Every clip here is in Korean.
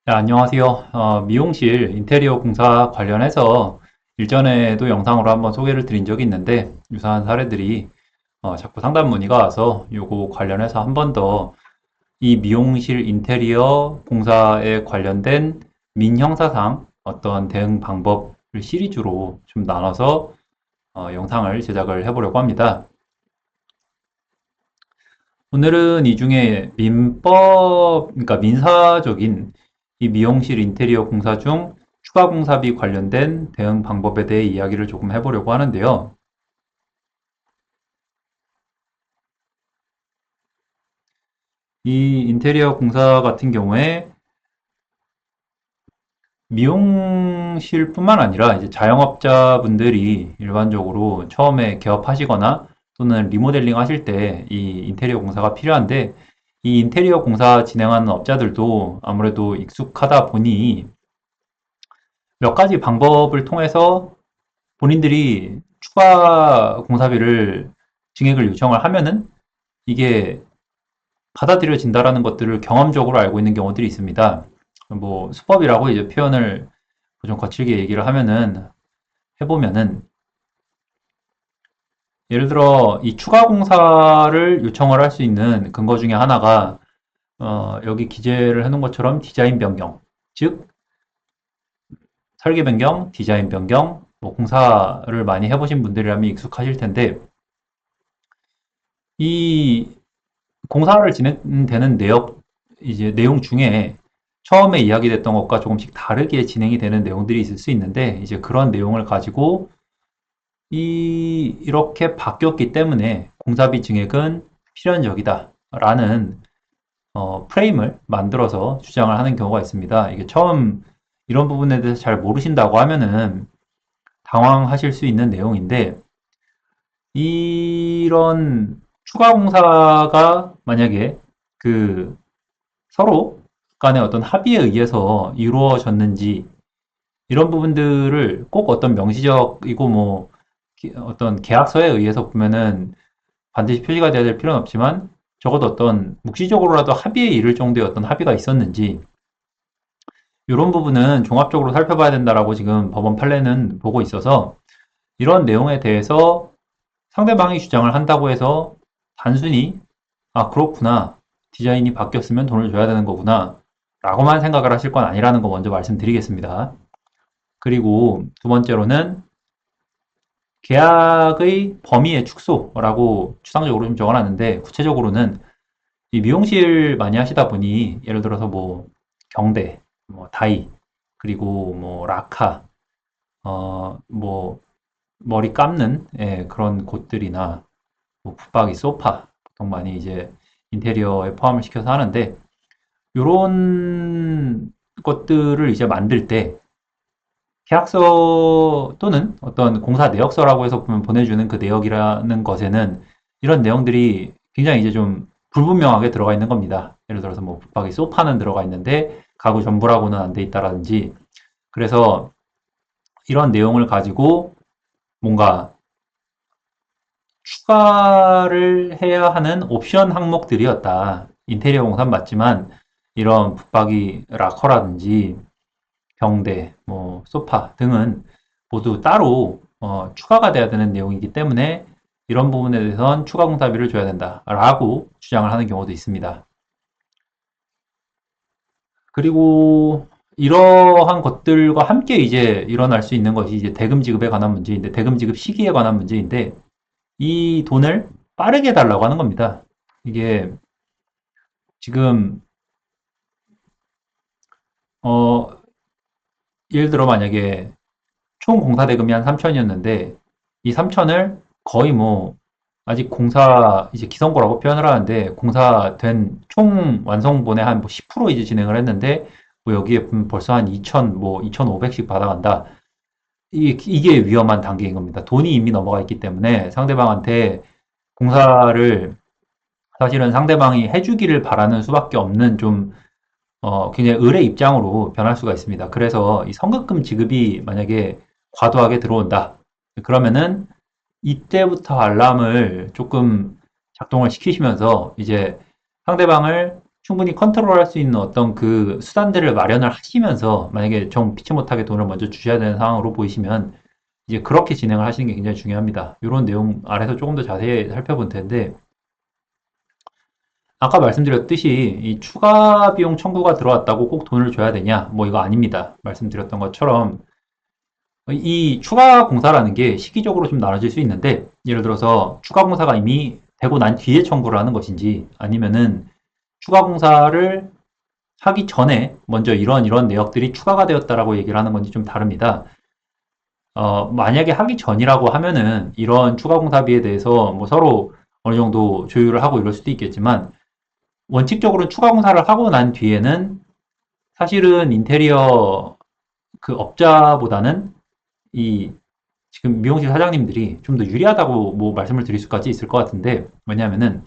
네, 안녕하세요. 미용실 인테리어 공사 관련해서 일전에도 영상으로 한번 소개를 드린 적이 있는데 유사한 사례들이 자꾸 상담 문의가 와서 요거 관련해서 한번 더 이 미용실 인테리어 공사에 관련된 민형사상 어떤 대응 방법을 시리즈로 좀 나눠서 영상을 제작을 해보려고 합니다. 오늘은 이 중에 그러니까 민사적인 이 미용실 인테리어 공사 중 추가 공사비 관련된 대응 방법에 대해 이야기를 조금 해보려고 하는데요. 이 인테리어 공사 같은 경우에 미용실뿐만 아니라 이제 자영업자분들이 일반적으로 처음에 개업하시거나 또는 리모델링 하실 때 이 인테리어 공사가 필요한데 이 인테리어 공사 진행하는 업자들도 아무래도 익숙하다 보니 몇 가지 방법을 통해서 본인들이 추가 공사비를 증액을 요청을 하면은 이게 받아들여진다라는 것들을 경험적으로 알고 있는 경우들이 있습니다. 뭐 수법이라고 이제 표현을 좀 거칠게 얘기를 하면은 해보면은 예를 들어 이 추가 공사를 요청을 할 수 있는 근거 중에 하나가 여기 기재를 해놓은 것처럼 디자인 변경, 즉 설계 변경, 디자인 변경, 뭐 공사를 많이 해보신 분들이라면 익숙하실 텐데 이 공사를 진행되는 이제 내용 중에 처음에 이야기됐던 것과 조금씩 다르게 진행이 되는 내용들이 있을 수 있는데, 이제 그런 내용을 가지고 이렇게 바뀌었기 때문에 공사비 증액은 필연적이다. 라는, 프레임을 만들어서 주장을 하는 경우가 있습니다. 이게 처음 이런 부분에 대해서 잘 모르신다고 하면은 당황하실 수 있는 내용인데, 이런 추가 공사가 만약에 그 서로 간의 어떤 합의에 의해서 이루어졌는지 이런 부분들을 꼭 어떤 명시적이고 뭐 어떤 계약서에 의해서 보면은 반드시 표시가 돼야 될 필요는 없지만 적어도 어떤 묵시적으로라도 합의에 이를 정도의 어떤 합의가 있었는지 이런 부분은 종합적으로 살펴봐야 된다라고 지금 법원 판례는 보고 있어서 이런 내용에 대해서 상대방이 주장을 한다고 해서 단순히 아, 그렇구나. 디자인이 바뀌었으면 돈을 줘야 되는 거구나. 라고만 생각을 하실 건 아니라는 거 먼저 말씀드리겠습니다. 그리고 두 번째로는 계약의 범위의 축소라고 추상적으로 좀 적어놨는데 구체적으로는 이 미용실 많이 하시다 보니 예를 들어서 뭐 경대, 뭐 다이, 그리고 뭐 라카, 뭐 머리 감는 그런 곳들이나 뭐 붙박이, 소파 보통 많이 이제 인테리어에 포함을 시켜서 하는데 요런 것들을 이제 만들 때 계약서 또는 어떤 공사 내역서라고 해서 보면 보내주는 그 내역이라는 것에는 이런 내용들이 굉장히 이제 좀 불분명하게 들어가 있는 겁니다. 예를 들어서 뭐 붙박이 소파는 들어가 있는데 가구 전부라고는 안 돼 있다라든지 그래서 이런 내용을 가지고 뭔가 추가를 해야 하는 옵션 항목들이었다. 인테리어 공사는 맞지만 이런 붙박이 락커라든지 병대, 뭐 소파 등은 모두 따로 추가가 돼야 되는 내용이기 때문에 이런 부분에 대해서는 추가 공사비를 줘야 된다라고 주장을 하는 경우도 있습니다. 그리고 이러한 것들과 함께 이제 일어날 수 있는 것이 이제 대금 지급에 관한 문제인데 대금 지급 시기에 관한 문제인데 이 돈을 빠르게 달라고 하는 겁니다. 이게 지금 어 예를 들어 만약에 총 공사 대금이 한 3천이었는데 이 3천을 거의 뭐 아직 공사 이제 기성고라고 표현을 하는데 공사된 총 완성본의 한 뭐 10% 이제 진행을 했는데 뭐 여기에 보면 벌써 한 2천 뭐 2,500씩 받아간다. 이게 위험한 단계인 겁니다. 돈이 이미 넘어가 있기 때문에 상대방한테 공사를 사실은 상대방이 해주기를 바라는 수밖에 없는 좀 굉장히 을의 입장으로 변할 수가 있습니다. 그래서 이 성급금 지급이 만약에 과도하게 들어온다. 그러면은 이때부터 알람을 조금 작동을 시키시면서 이제 상대방을 충분히 컨트롤할 수 있는 어떤 그 수단들을 마련을 하시면서 만약에 정 피치 못하게 돈을 먼저 주셔야 되는 상황으로 보이시면 이제 그렇게 진행을 하시는 게 굉장히 중요합니다. 이런 내용 아래서 조금 더 자세히 살펴볼 텐데 아까 말씀드렸듯이 이 추가 비용 청구가 들어왔다고 꼭 돈을 줘야 되냐? 뭐 이거 아닙니다. 말씀드렸던 것처럼 이 추가 공사라는 게 시기적으로 좀 나눠질 수 있는데 예를 들어서 추가 공사가 이미 되고 난 뒤에 청구를 하는 것인지 아니면은 추가 공사를 하기 전에 먼저 이런 내역들이 추가가 되었다라고 얘기를 하는 건지 좀 다릅니다. 만약에 하기 전이라고 하면은 이런 추가 공사비에 대해서 뭐 서로 어느 정도 조율을 하고 이럴 수도 있겠지만 원칙적으로 추가 공사를 하고 난 뒤에는 사실은 인테리어 그 업자보다는 이 지금 미용실 사장님들이 좀 더 유리하다고 뭐 말씀을 드릴 수까지 있을 것 같은데 왜냐하면은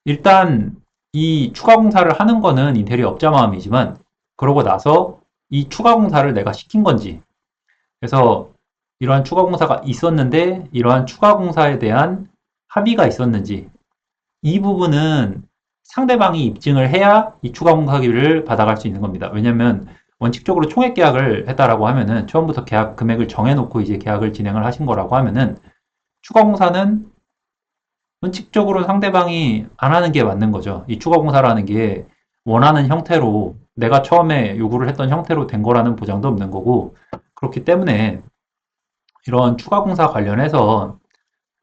일단 이 추가 공사를 하는 거는 인테리어 업자 마음이지만 그러고 나서 이 추가 공사를 내가 시킨 건지 그래서 이러한 추가 공사가 있었는데 이러한 추가 공사에 대한 합의가 있었는지 이 부분은 상대방이 입증을 해야 이 추가 공사비를 받아갈 수 있는 겁니다. 왜냐하면 원칙적으로 총액 계약을 했다라고 하면은 처음부터 계약 금액을 정해놓고 이제 계약을 진행을 하신 거라고 하면은 추가 공사는 원칙적으로 상대방이 안 하는 게 맞는 거죠. 이 추가 공사라는 게 원하는 형태로 내가 처음에 요구를 했던 형태로 된 거라는 보장도 없는 거고 그렇기 때문에 이런 추가 공사 관련해서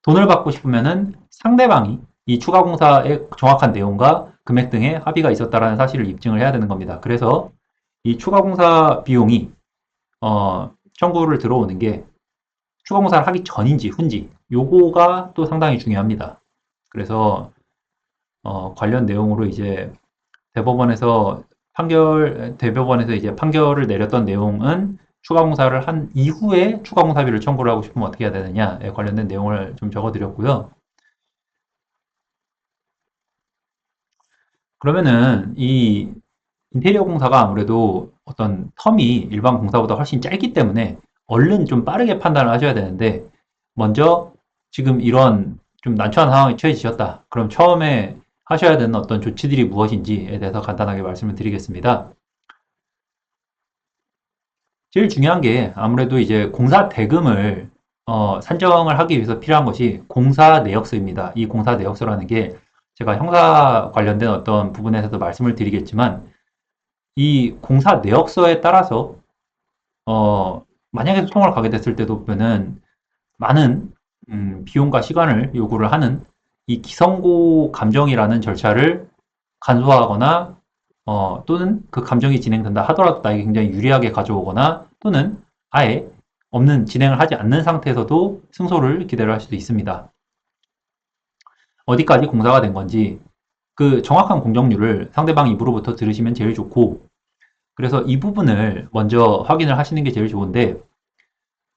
돈을 받고 싶으면은 상대방이 이 추가 공사의 정확한 내용과 금액 등의 합의가 있었다라는 사실을 입증을 해야 되는 겁니다. 그래서 이 추가 공사 비용이 청구를 들어오는 게 추가 공사를 하기 전인지 후인지 요거가 또 상당히 중요합니다. 그래서 관련 내용으로 이제 대법원에서 이제 판결을 내렸던 내용은 추가 공사를 한 이후에 추가 공사비를 청구를 하고 싶으면 어떻게 해야 되느냐에 관련된 내용을 좀 적어드렸고요. 그러면은 이 인테리어 공사가 아무래도 어떤 텀이 일반 공사보다 훨씬 짧기 때문에 얼른 좀 빠르게 판단을 하셔야 되는데 먼저 지금 이런 좀 난처한 상황이 처해지셨다. 그럼 처음에 하셔야 되는 어떤 조치들이 무엇인지에 대해서 간단하게 말씀을 드리겠습니다. 제일 중요한 게 아무래도 이제 공사 대금을 산정을 하기 위해서 필요한 것이 공사 내역서입니다. 이 공사 내역서라는 게 제가 형사 관련된 어떤 부분에서도 말씀을 드리겠지만 이 공사 내역서에 따라서 만약에 소송을 가게 됐을 때도 보면은 많은 비용과 시간을 요구를 하는 이 기성고 감정이라는 절차를 간소화하거나 또는 그 감정이 진행된다 하더라도 나에게 굉장히 유리하게 가져오거나 또는 아예 없는 진행을 하지 않는 상태에서도 승소를 기대를 할 수도 있습니다. 어디까지 공사가 된 건지 그 정확한 공정률을 상대방 입으로부터 들으시면 제일 좋고 그래서 이 부분을 먼저 확인을 하시는 게 제일 좋은데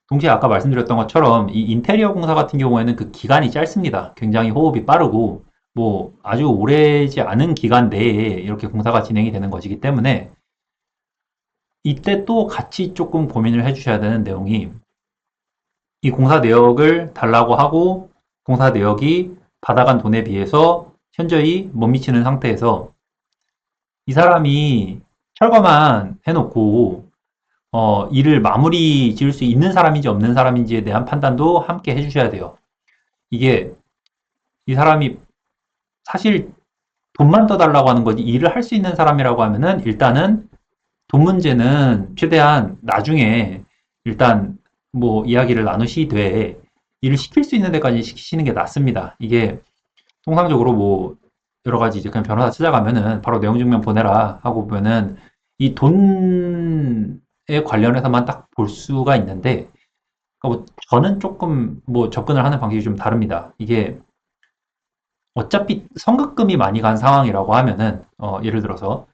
동시에 아까 말씀드렸던 것처럼 이 인테리어 공사 같은 경우에는 그 기간이 짧습니다. 굉장히 호흡이 빠르고 뭐 아주 오래지 않은 기간 내에 이렇게 공사가 진행이 되는 것이기 때문에 이때 또 같이 조금 고민을 해주셔야 되는 내용이 이 공사 내역을 달라고 하고 공사 내역이 받아간 돈에 비해서 현저히 못 미치는 상태에서 이 사람이 철거만 해놓고 일을 마무리 지을 수 있는 사람인지 없는 사람인지에 대한 판단도 함께 해주셔야 돼요. 이게 이 사람이 사실 돈만 더 달라고 하는 거지 일을 할 수 있는 사람이라고 하면은 일단은 돈 문제는 최대한 나중에 일단 뭐 이야기를 나누시되 일을 시킬 수 있는 데까지 시키시는 게 낫습니다. 이게 통상적으로 뭐 여러 가지 이제 그냥 변호사 찾아가면은 바로 내용 증명 보내라 하고 보면은 이 돈에 관련해서만 딱 볼 수가 있는데 그러니까 뭐 저는 조금 뭐 접근을 하는 방식이 좀 다릅니다. 이게 어차피 선급금이 많이 간 상황이라고 하면은 예를 들어서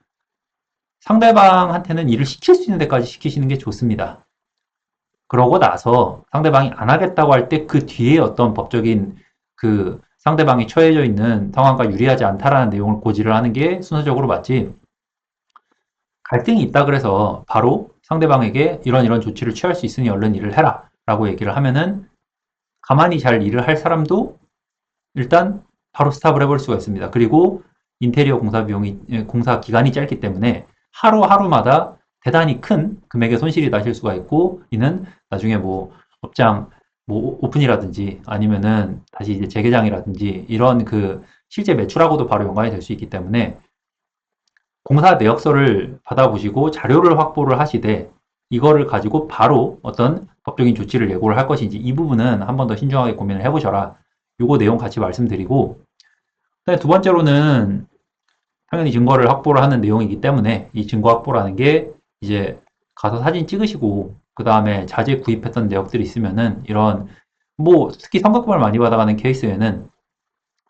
상대방한테는 일을 시킬 수 있는 데까지 시키시는 게 좋습니다. 그러고 나서 상대방이 안 하겠다고 할 때 그 뒤에 어떤 법적인 그 상대방이 처해져 있는 상황과 유리하지 않다라는 내용을 고지를 하는 게 순서적으로 맞지. 갈등이 있다 그래서 바로 상대방에게 이런 조치를 취할 수 있으니 얼른 일을 해라 라고 얘기를 하면은 가만히 잘 일을 할 사람도 일단 바로 스탑을 해볼 수가 있습니다. 그리고 인테리어 공사 기간이 짧기 때문에 하루하루마다 대단히 큰 금액의 손실이 나실 수가 있고, 이는 나중에 뭐 업장 뭐 오픈이라든지 아니면은 다시 이제 재개장이라든지 이런 그 실제 매출하고도 바로 연관이 될 수 있기 때문에 공사 내역서를 받아보시고 자료를 확보를 하시되 이거를 가지고 바로 어떤 법적인 조치를 예고를 할 것인지 이 부분은 한 번 더 신중하게 고민을 해보셔라. 요거 내용 같이 말씀드리고, 두 번째로는 당연히 증거를 확보를 하는 내용이기 때문에 이 증거 확보라는 게 이제 가서 사진 찍으시고 그 다음에 자재 구입했던 내역들이 있으면은 이런 뭐 특히 성급금을 많이 받아가는 케이스에는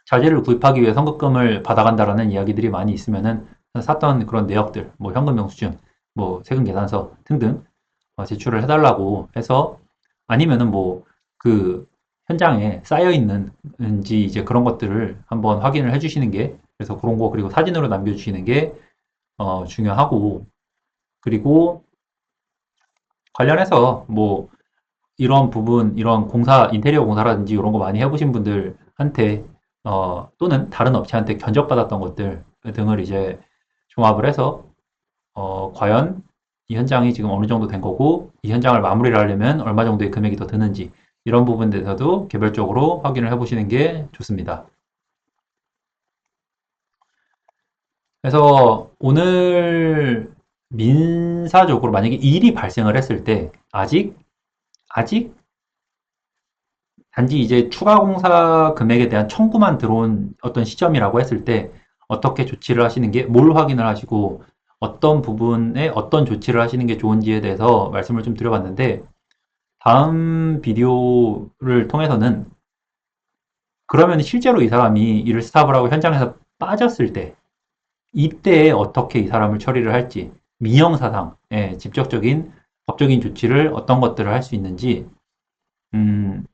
자재를 구입하기 위해 성급금을 받아간다라는 이야기들이 많이 있으면은 샀던 그런 내역들, 뭐 현금 영수증, 뭐 세금 계산서 등등 제출을 해달라고 해서 아니면은 뭐 그 현장에 쌓여 있는지 이제 그런 것들을 한번 확인을 해주시는 게 그래서 그런 거 그리고 사진으로 남겨주시는 게 중요하고 그리고 관련해서 뭐 이런 부분, 이런 공사, 인테리어 공사라든지 이런 거 많이 해보신 분들한테, 또는 다른 업체한테 견적받았던 것들 등을 이제 종합을 해서, 과연 이 현장이 지금 어느 정도 된 거고, 이 현장을 마무리를 하려면 얼마 정도의 금액이 더 드는지, 이런 부분에 대해서도 개별적으로 확인을 해보시는 게 좋습니다. 그래서 오늘 민사적으로 만약에 일이 발생을 했을 때, 아직 단지 이제 추가 공사 금액에 대한 청구만 들어온 어떤 시점이라고 했을 때 어떻게 조치를 하시는 게, 뭘 확인을 하시고 어떤 부분에 어떤 조치를 하시는 게 좋은지에 대해서 말씀을 좀 드려봤는데 다음 비디오를 통해서는 그러면 실제로 이 사람이 일을 스탑을 하고 현장에서 빠졌을 때 이때에 어떻게 이 사람을 처리를 할지 민형사상, 직접적인 법적인 조치를 어떤 것들을 할 수 있는지 음,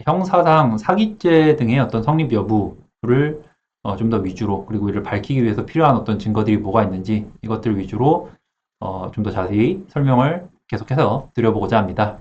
형사상 사기죄 등의 어떤 성립 여부를 좀 더 위주로 그리고 이를 밝히기 위해서 필요한 어떤 증거들이 뭐가 있는지 이것들 위주로 좀 더 자세히 설명을 계속해서 드려보고자 합니다.